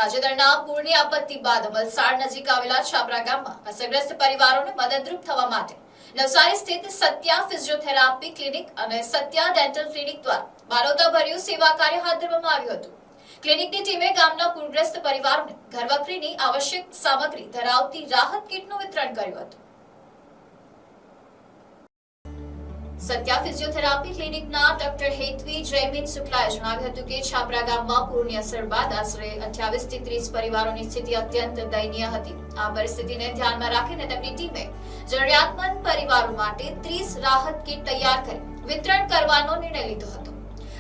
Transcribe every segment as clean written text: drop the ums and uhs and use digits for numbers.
તાજેતરના પૂરની આપત્તિ બાદ વલસાડ નજીક આવેલા છાપરા ગામમાં અસરગ્રસ્ત પરિવારોને મદદરૂપ થવા માટે નવસારી સ્થિત સત્યા ફિઝિયોથેરાપી ક્લિનિક અને સત્યા ડેન્ટલ ક્લિનિક દ્વારા માનવતાભર્યું સેવા કાર્ય હાથ ધરવામાં આવ્યું હતું। ક્લિનિકની ટીમે ગામના પૂરગ્રસ્ત પરિવારોને ઘરવખરીની આવશ્યક સામગ્રી ધરાવતી રાહત કીટનું વિતરણ કર્યું હતું। સત્યા ફિઝિયોથેરાપી ક્લિનિકના ડોક્ટર હેતવી જયમીન શુક્લાએ જણાવ્યું હતું કે છાપરા ગામમાં પૂરની અસર બાદ આશરે 28 થી 30 પરિવારોની સ્થિતિ અત્યંત દયનીય હતી। આ પરિસ્થિતિને ધ્યાનમાં રાખીને તેમની ટીમે જરૂરિયાતમંદ પરિવારો માટે 30 રાહત કીટ તૈયાર કરી વિતરણ કરવાનો નિર્ણય લીધો હતો।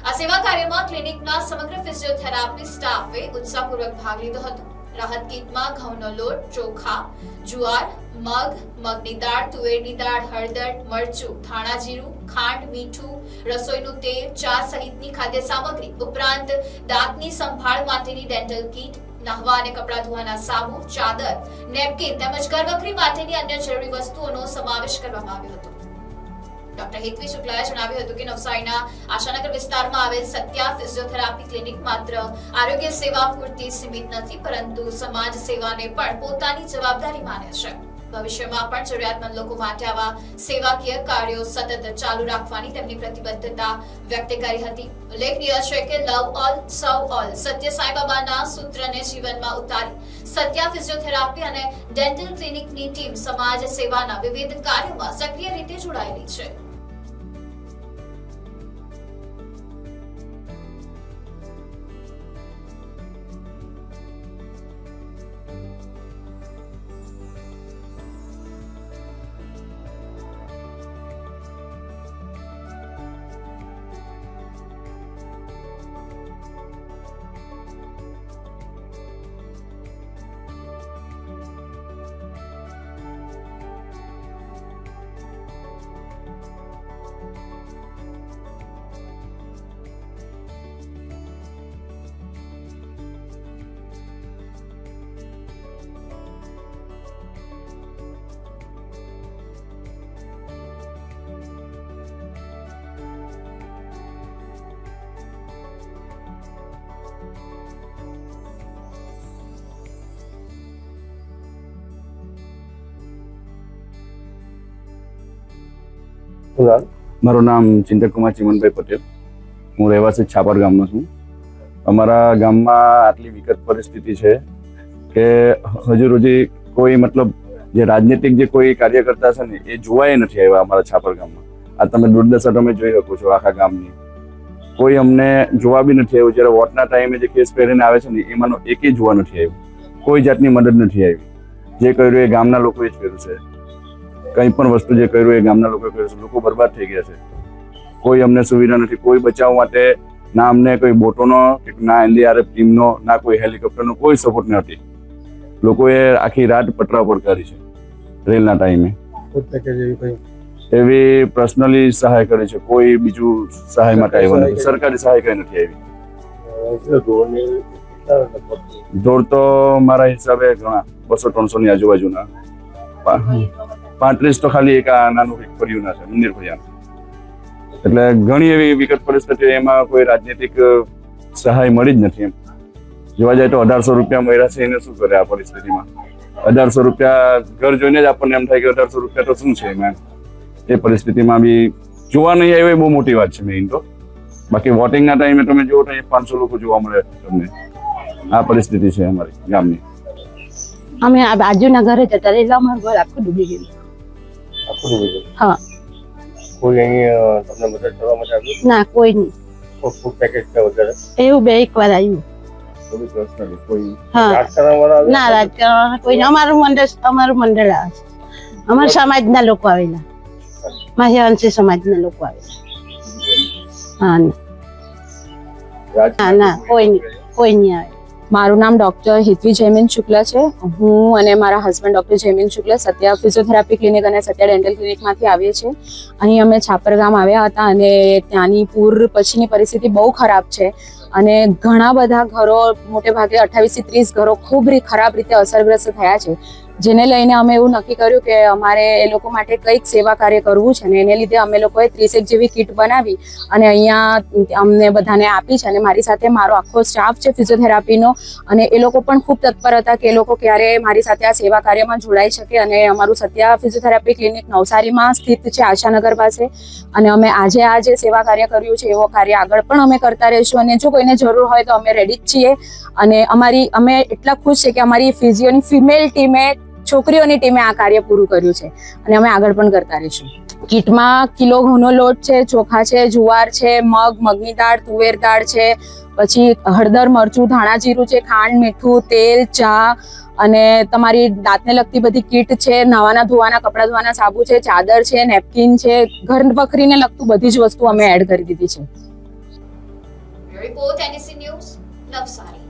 આ સેવા કાર્યમાં ક્લિનિકના સમગ્ર ફિઝિયોથેરાપી સ્ટાફે ઉત્સાહપૂર્વક ભાગ લીધો હતો। રાહત કીટમાં ઘઉંનો લોટ, ચોખા, જુવાર, મગ, મગની દાળ, તુવેરની દાળ, હળદર, મરચું, ધાણા જીરું, ખાંડ, મીઠું, રસોઈનું તેલ, ચા સહિતની ખાદ્ય સામગ્રી ઉપરાંત દાંતની સંભાળ માટેની ડેન્ટલ કીટ, નહાવા અને કપડાં ધોવાના સાબુ, ચાદર, નેપકિન તેમજ ઘરવખરી માટેની અન્ય જરૂરી વસ્તુઓનો સમાવેશ કરવામાં આવ્યો હતો। ડોક્ટર હેતવી શુક્લાએ જણાવ્યું હતું કે નવસારીના આશાનગર વિસ્તારમાં આવેલ સત્યા ફિઝિયોથેરાપી ક્લિનિક માત્ર આરોગ્ય સેવા પૂરતી સીમિત નથી, પરંતુ સમાજ સેવાને પણ પોતાની જવાબદારી માને છે। ભવિષ્યમાં પણ જરૂરિયાતમંદ લોકો માટે આવા સેવાકીય કાર્યો સતત ચાલુ રાખવાની તેમની પ્રતિબદ્ધતા વ્યક્ત કરી હતી। ઉલ્લેખનીય છે કે લવ ઓલ સર્વ ઓલ સત્ય સાંઈબાબાના સૂત્રને જીવનમાં ઉતારી સત્યા ફિઝિયોથેરાપી અને ડેન્ટલ ક્લિનિકની ટીમ સમાજ સેવાના વિવિધ કાર્યોમાં સક્રિય રીતે જોડાયેલી છે। મારું નામ ચિંતક કુમાર ચિમનભાઈ પટેલ, હું રહેવાસી છાપર ગામનો છું। અમારા ગામમાં આટલી વિકટ પરિસ્થિતિ છે કે હજુ સુધી કોઈ મતલબ જે રાજનીતિક જે કોઈ કાર્યકર્તા છે ને એ જોવાય નથી આવ્યા અમારા છાપર ગામમાં। આ તમે દુર્દશા તમે જોઈ શકો છો આખા ગામની, કોઈ અમને જોવા બી નથી આવ્યું। જ્યારે વોટના ટાઈમે જે કેસ પહેરીને આવે છે ને એમાંનો એકેય જોવા નથી આવ્યું, કોઈ જાતની મદદ નથી આવી। જે કર્યું એ ગામના લોકોએ જ કર્યું છે, કંઈ પણ વસ્તુ જે કર્યું એ ગામના લોકોએ કર્યું છે। લોકો બરબાદ થઈ ગયા છે, કોઈ અમને સુવિધા નથી, કોઈ બચાવ માટે ના અમને કોઈ બોટોનો કે ના NDRF ટીમનો ના કોઈ હેલિકોપ્ટરનો કોઈ સપોર્ટ નથી। લોકોએ આખી રાત પટરા પર કરી છે રેલના ટાઈમે। એવી પર્સનલી સહાય કરી છે, કોઈ બીજું સહાય માટે આવ્યું નથી, સરકારી સહાય કઈ નથી આવી। દોડ તો મારા હિસાબે ઘણા 200-300 ની આજુબાજુના 35 તો ખાલી એક આ નાનું ફર્યું ના છે મંદિર ફર્યા। એટલે ઘણી એવી વિકટ પરિસ્થિતિ, એમાં કોઈ રાજનીતિક સહાય મળી જ નથી। એમ જોવા જાય તો 1800 રૂપિયા મળ્યા છે, એને શું કરે આ પરિસ્થિતિમાં? 1800 રૂપિયા ઘર જોઈને જ આપણને એમ થાય કે 1800 રૂપિયા તો શું છે એમાં। એ પરિસ્થિતિમાં બી જોવા નહીં આવ્યો એ બહુ મોટી વાત છે મેઇન તો। બાકી વોટિંગના ટાઈમે તમે જુઓ તો 500 લોકો જોવા મળે તમને। આ પરિસ્થિતિ છે અમારી ગામની। અમે આ બાજુના ઘરે જતા એટલે અમારું ઘર આખું ડૂબી ગયું। હા, કોઈ અહીં તમને મદદ કરવા માટે આવ્યું? ના, કોઈ નહીં। ફૂડ પેકેજ કે વગેરે એવું બે એક વાર આવ્યું। હા, ના, રાજકારણ કોઈ નહીં। અમારું મંડળ આવે છે, અમારા સમાજના લોકો આવેલા, મહિયાવંશી સમાજના લોકો આવેલા। હા, ના, કોઈ નહીં આવે। મારું નામ ડોક્ટર હેતવી જયમીન શુક્લા છે। હું અને મારા husband doctor Jaymin Shukla Satya physiotherapy clinic અને સત્યા ડેન્ટલ ક્લિનિકમાંથી આવીએ છીએ। અહીં અમે છાપર ગામ આવ્યા હતા અને ત્યાંની પૂર પછીની પરિસ્થિતિ બહુ ખરાબ છે। અને ઘણા બધા ઘરો, મોટે ભાગે 28 થી 30 ઘરો ખૂબ ખરાબ રીતે અસરગ્રસ્ત થયા છે, જેને લઈને અમે એવું નક્કી કર્યું કે અમારે એ લોકો માટે કંઈક સેવા કાર્ય કરવું છે. અને એને લીધે અમે લોકોએ 30 જેવી કીટ બનાવી અને અહીંયા અમને બધાને આપી છે. અને મારી સાથે મારો આખો સ્ટાફ છે ફિઝિયોથેરાપીનો, અને એ લોકો પણ ખૂબ તત્પર હતા કે એ લોકો ક્યારે મારી સાથે આ સેવા કાર્યમાં જોડાઈ શકે. અને અમારું સત્યા ફિઝિયોથેરાપી ક્લિનિક નવસારીમાં સ્થિત છે, આશાનગર પાસે. અને અમે આજે આ જે સેવા કાર્ય કર્યું છે એવો કાર્ય આગળ પણ અમે કરતા રહીશું. અને જો કોઈને જરૂર હોય તો અમે રેડી જ છીએ. અને અમે એટલા ખુશ છે કે અમારી ફિઝિયોની ફિમેલ ટીમે, છોકરીઓની ટીમે આ કાર્ય પૂરું કર્યું છે, અને અમે આગળ પણ કરતા રહીશું. કીટમાં કિલો ઘઉંનો લોટ છે, ચોખા છે, જુવાર છે, મગની દાળ, તુવેર દાળ છે, પછી હળદર, મરચું, ધાણા જીરું છે, ખાંડ, મીઠું, તેલ, ચા, અને તમારી દાંતને લગતી બધી કીટ છે, નાવાના ધોવાના, કપડાં ધોવાના સાબુ છે, ચાદર છે, નેપકિન છે, ઘર વખરીને લગતું બધી જ વસ્તુ અમે એડ કરી દીધી છે. Report NEC news, Navsari.